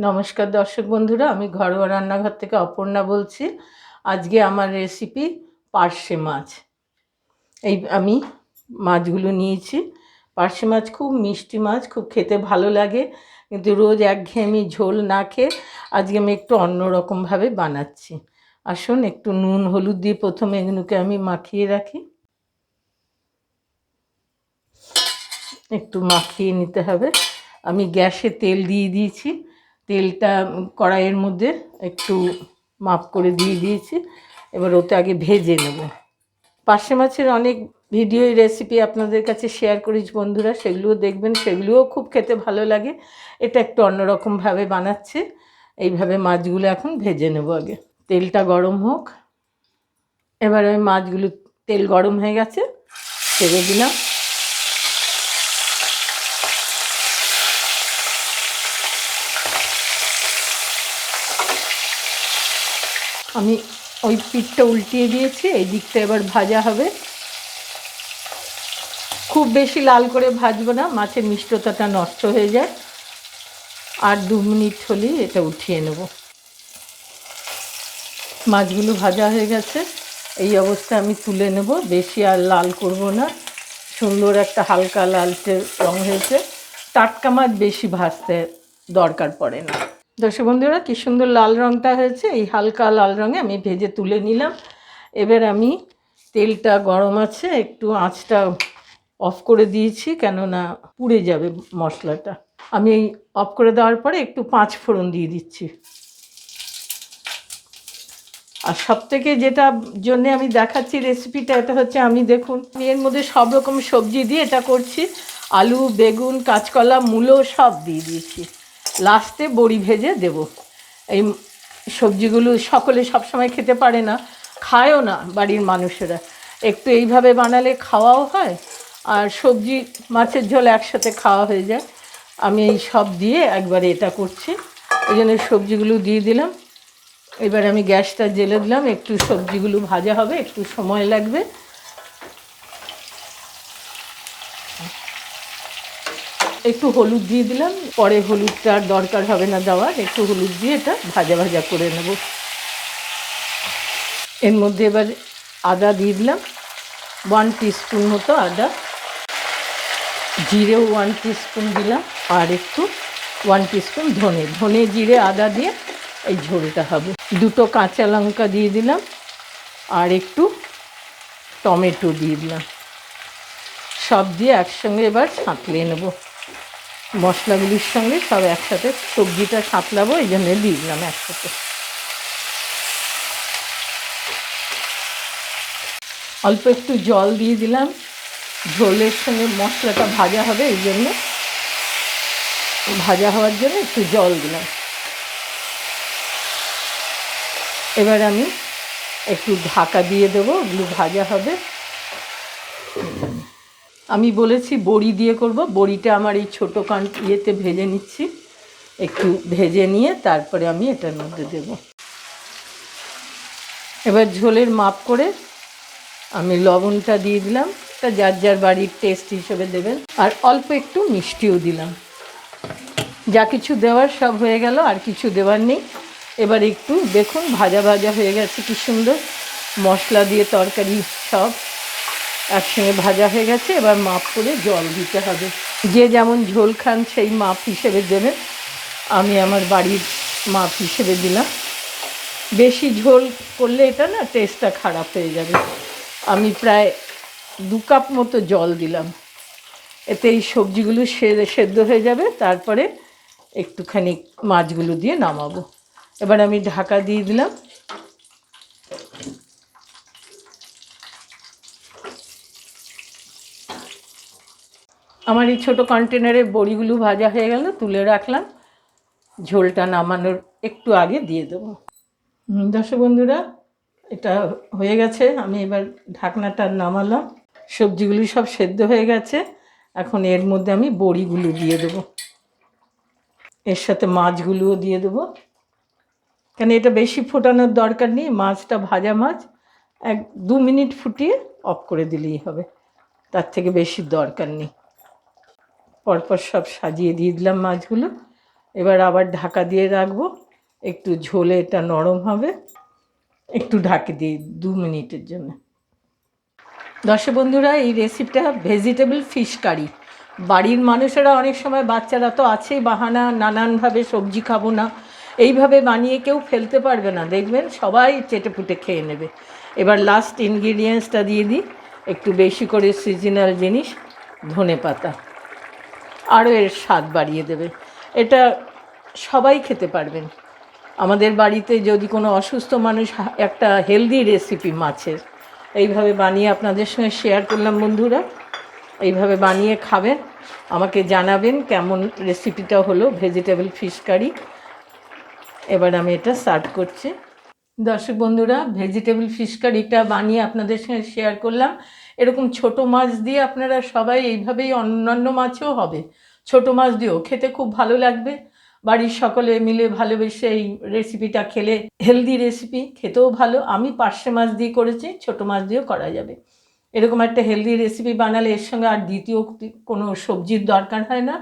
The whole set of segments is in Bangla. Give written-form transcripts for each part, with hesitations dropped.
নমস্কার দর্শক বন্ধুরা, আমি ঘরোয়া রান্নাঘর থেকে অপর্ণা বলছি। আজকে আমার রেসিপি পার্শে মাছ। আমি মাছগুলো নিয়েছি। পার্শে মাছ খুব মিষ্টি মাছ, খুব খেতে ভালো লাগে, কিন্তু রোজ একঘেয়েমি ঝোল না খেয়ে আজকে আমি একটু অন্যরকমভাবে বানাচ্ছি। আসুন একটু নুন হলুদ দিয়ে প্রথমে এগুলোকে আমি মাখিয়ে রাখি। একটু মাখিয়ে নিতে হবে। আমি গ্যাসে তেল দিয়ে দিয়েছি। তেলটা কড়াইয়ের মধ্যে একটু মাপ করে দিয়ে দিয়েছি। এবার ওতে আগে ভেজে নেব। পার্শে মাছের অনেক ভিডিও রেসিপি আপনাদের কাছে শেয়ার করেছি বন্ধুরা, সেগুলোও দেখবেন, সেগুলোও খুব খেতে ভালো লাগে। এটা একটু অন্যরকমভাবে বানাচ্ছি। এইভাবে মাছগুলো এখন ভেজে নেব। আগে তেলটা গরম হোক। এবার আমি মাছগুলো, তেল গরম হয়ে গেছে, ছেড়ে দিলাম। আমি ওই পিঠটা উল্টিয়ে দিয়েছি, এই দিকটা এবার ভাজা হবে। খুব বেশি লাল করে ভাজবো না, মাছের মিষ্টতাটা নষ্ট হয়ে যায়। আর 2 মিনিট হলেই এটা উঠিয়ে নেব। মাছগুলো ভাজা হয়ে গেছে, এই অবস্থায় আমি তুলে নেব। বেশি আর লাল করব না, সুন্দর একটা হালকা লালচে রং হয়েছে। টাটকা মাছ বেশি ভাজতে দরকার পড়ে না। দর্শক বন্ধুরা, কী সুন্দর লাল রঙটা হয়েছে। এই হালকা লাল রঙে আমি ভেজে তুলে নিলাম। এবার আমি, তেলটা গরম আছে, একটু আঁচটা অফ করে দিয়েছি, কেননা পুড়ে যাবে মশলাটা। আমি এই অফ করে দেওয়ার পরে একটু 5 ফোড়ন দিয়ে দিচ্ছি। আর সবথেকে যেটা জন্যে আমি দেখাচ্ছি রেসিপিটা, এটা হচ্ছে, আমি দেখুন এর মধ্যে সব রকম সবজি দিয়ে এটা করছি। আলু, বেগুন, কাঁচকলা, মূলো সব দিয়ে দিয়েছি। লাস্টে বড়ি ভেজে দেব। এই সবজিগুলো সকলে সবসময় খেতে পারে না, খায়ও না বাড়ির মানুষেরা। একটু এইভাবে বানালে খাওয়াও হয়, আর সবজি মাছের ঝোল একসাথে খাওয়া হয়ে যায়। আমি এই সব দিয়ে একবারে এটা করছি, এই জন্য সবজিগুলো দিয়ে দিলাম। এবার আমি গ্যাসটা জ্বেলে দিলাম। একটু সবজিগুলো ভাজা হবে, একটু সময় লাগবে। একটু হলুদ দিয়ে দিলাম, পরে হলুদটা আর দরকার হবে না দেওয়ার। একটু হলুদ দিয়ে এটা ভাজা ভাজা করে নেব। এর মধ্যে এবার আদা দিয়ে দিলাম, 1 টিস্পুন মতো আদা। জিরেও 1 টিস্পুন দিলাম, আর একটু 1 টিস্পুন ধনে জিরে আদা দিয়ে এই ঝোলটা হবে। 2টো কাঁচা লঙ্কা দিয়ে দিলাম, আর একটু টমেটো দিয়ে দিলাম। সব দিয়ে একসঙ্গে এবার সাঁতলে নেব। মশলাগুলির সঙ্গে সব একসাথে সবজিটা সাঁতলাবো, এই জন্য দিয়ে দিলাম একসাথে। অল্প একটু জল দিয়ে দিলাম, ঝোলের সঙ্গে মশলাটা ভাজা হবে, এই জন্য ভাজা হওয়ার জন্য একটু জল দিলাম। এবার আমি একটু ঢাকা দিয়ে দেবো, ওগুলো ভাজা হবে। আমি বলেছি বড়ি দিয়ে করব, বড়িটা আমার এই ছোটো ইয়েতে ভেজে নিচ্ছি। একটু ভেজে নিয়ে তারপরে আমি এটার মধ্যে দেব। এবার ঝোলের মাপ করে আমি লবণটা দিয়ে দিলাম, এটা যার যার বাড়ির টেস্ট হিসেবে দেবেন। আর অল্প একটু মিষ্টিও দিলাম। যা কিছু দেওয়ার সব হয়ে গেল, আর কিছু দেওয়ার নেই। এবার একটু দেখুন ভাজা ভাজা হয়ে গেছে, কি সুন্দর মশলা দিয়ে তরকারি সব একসঙ্গে ভাজা হয়ে গেছে। এবার মাপ করে জল দিতে হবে, যে যেমন ঝোল খান সেই মাপ হিসেবে দেবেন। আমি আমার বাড়ির মাপ হিসেবে দিলাম। বেশি ঝোল করলে এটা না টেস্টটা খারাপ হয়ে যাবে। আমি প্রায় 2 কাপ মতো জল দিলাম। এতে এই সবজিগুলো সেদ্ধ হয়ে যাবে, তারপরে একটুখানি মাছগুলো দিয়ে নামাবো। এবার আমি ঢাকা দিয়ে দিলাম। আমার এই ছোটো কন্টেনারে বড়িগুলো ভাজা হয়ে গেল, তুলে রাখলাম। ঝোলটা নামানোর একটু আগে দিয়ে দেবো। দর্শক বন্ধুরা, এটা হয়ে গেছে। আমি এবার ঢাকনাটা নামালাম। সবজিগুলি সব সেদ্ধ হয়ে গেছে। এখন এর মধ্যে আমি বড়িগুলো দিয়ে দেবো, এর সাথে মাছগুলোও দিয়ে দেবো। কেন এটা বেশি ফোটানোর দরকার নেই, মাছটা ভাজা মাছ। 1-2 মিনিট ফুটিয়ে অফ করে দিলেই হবে, তার থেকে বেশি দরকার নেই। পরপর সব সাজিয়ে দিয়ে দিলাম মাছগুলো। এবার আবার ঢাকা দিয়ে রাখবো, একটু ঝোলে এটা নরম হবে, একটু ঢাকে দিই 2 মিনিটের জন্য। দর্শক বন্ধুরা, এই রেসিপিটা ভেজিটেবল ফিশ কারি। বাড়ির মানুষেরা অনেক সময়, বাচ্চারা তো আছেই বাহানা, নানানভাবে সবজি খাবো না, এইভাবে বানিয়ে কেউ ফেলতে পারবে না, দেখবেন সবাই চেটেপুটে খেয়ে নেবে। এবার লাস্ট ইনগ্রিডিয়েন্টসটা দিয়ে দিই, একটু বেশি করে সিজনাল জিনিস, ধনে পাতা, আরও এর স্বাদ বাড়িয়ে দেবে। এটা সবাই খেতে পারবেন। আমাদের বাড়িতে যদি কোনো অসুস্থ মানুষ, একটা হেলদি রেসিপি মাছের, এইভাবে বানিয়ে আপনাদের সঙ্গে শেয়ার করলাম বন্ধুরা। এইভাবে বানিয়ে খাবেন, আমাকে জানাবেন কেমন রেসিপিটা হলো, ভেজিটেবল ফিশ কারি। এবার আমি এটা সার্ভ করছি। দর্শক বন্ধুরা, ভেজিটেবল ফিশ কারিটা বানিয়ে আপনাদের সঙ্গে শেয়ার করলাম। এরকম ছোট মাছ দিয়ে আপনারা সবাই এইভাবেই, অন্যান্য মাছও হবে, ছোট মাছ দিয়েও খেতে খুব ভালো লাগবে। বাড়ির সকলে মিলে ভালোবেসে এই রেসিপিটা খেলে, হেলদি রেসিপি, খেতেও ভালো। আমি পার্শে মাছ দিয়ে করেছি, ছোট মাছ দিয়েও করা যাবে। এরকম একটা হেলদি রেসিপি বানালে এর সঙ্গে আর দ্বিতীয় কোনো সবজির দরকার হয় না,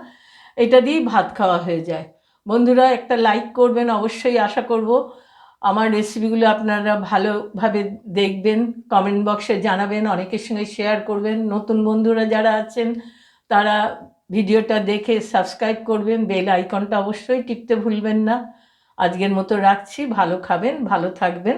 এটা দিয়েই ভাত খাওয়া হয়ে যায়। বন্ধুরা, একটা লাইক করবেন অবশ্যই, আশা করব। আমার রেসিপিগুলো আপনারা ভালোভাবে দেখবেন, কমেন্ট বক্সে জানাবেন, অনেকের সঙ্গে শেয়ার করবেন। নতুন বন্ধুরা যারা আছেন তারা ভিডিওটা দেখে সাবস্ক্রাইব করবেন, বেল আইকনটা অবশ্যই টিপতে ভুলবেন না। আজকের মতো রাখছি, ভালো খাবেন, ভালো থাকবেন।